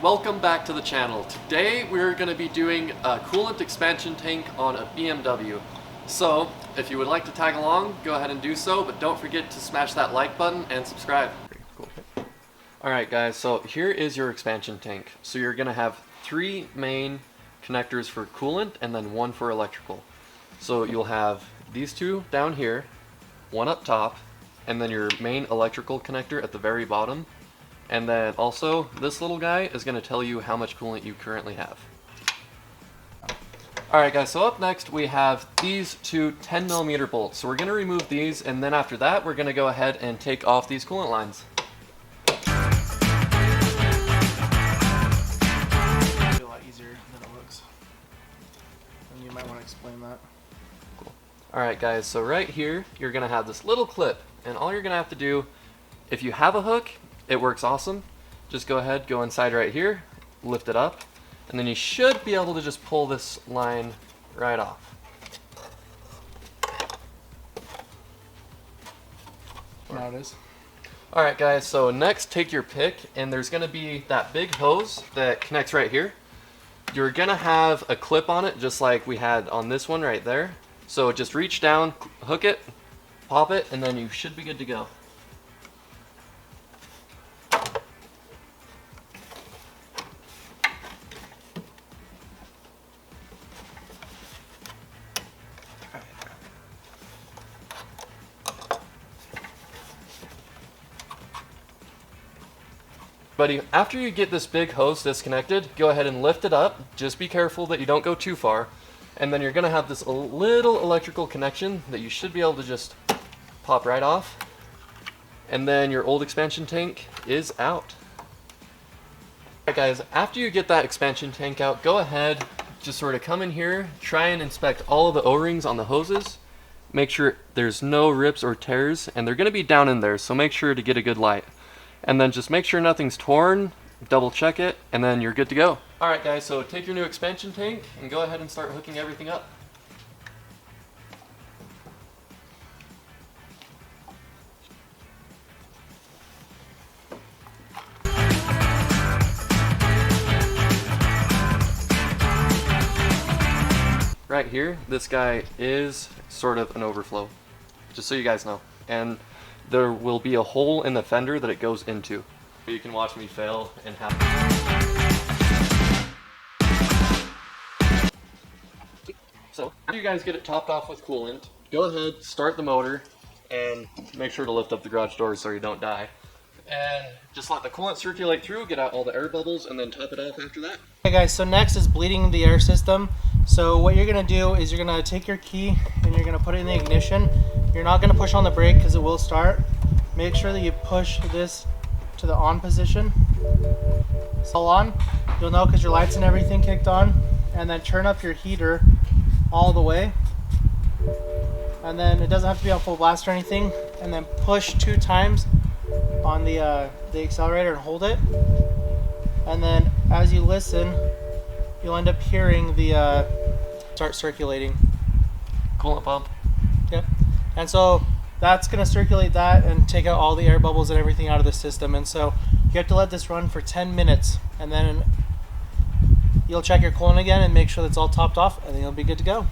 welcome back to the channel. Today we're going to be doing a coolant expansion tank on a BMW. So if you would like to tag along, go ahead and do so, but don't forget to smash that like button and subscribe. Cool. Alright guys, so here is your expansion tank. So you're going to have 3 main connectors for coolant and then 1 for electrical. So you'll have these 2 down here, 1 up top, and then your main electrical connector at the very bottom. And then also, this little guy is going to tell you how much coolant you currently have. Alright guys, so up next we have these 2 10mm bolts. So we're going to remove these, and then after that we're going to go ahead and take off these coolant lines. It's a lot easier than it looks. And you might want to explain that. Cool. Alright guys, so right here you're going to have this little clip, and all you're going to have to do, if you have a hook, it works awesome. Just go ahead, go inside right here, lift it up, and then you should be able to just pull this line right off. Now it is. Alright guys, so next take your pick, and there's going to be that big hose that connects right here. You're going to have a clip on it just like we had on this one right there. So just reach down, hook it, pop it, and then you should be good to go. Buddy, after you get this big hose disconnected, go ahead and lift it up. Just be careful that you don't go too far. And then you're going to have this little electrical connection that you should be able to just pop right off. And then your old expansion tank is out. Alright guys, after you get that expansion tank out, go ahead, just sort of come in here, try and inspect all of the O-rings on the hoses. Make sure there's no rips or tears, and they're going to be down in there, so make sure to get a good light. And then just make sure nothing's torn, double check it, and then you're good to go. Alright guys, so take your new expansion tank and go ahead and start hooking everything up. Right here, this guy is sort of an overflow, just so you guys know. And there will be a hole in the fender that it goes into. You can watch me fail and have. So after you guys get it topped off with coolant, go ahead, start the motor, and make sure to lift up the garage door so you don't die. And just let the coolant circulate through, get out all the air bubbles, and then top it off after that. Okay guys, so next is bleeding the air system. So what you're going to do is you're going to take your key and you're going to put it in the ignition. You're not going to push on the brake because it will start. Make sure that you push this to the on position. It's all on. You'll know because your lights and everything kicked on. And then turn up your heater all the way. And then it doesn't have to be on full blast or anything. And then push 2 times on the accelerator and hold it. And then as you listen, you'll end up hearing the start circulating. Coolant pump. Yep. And so that's going to circulate that and take out all the air bubbles and everything out of the system. And so you have to let this run for 10 minutes, and then you'll check your coolant again and make sure that's all topped off, and then you'll be good to go.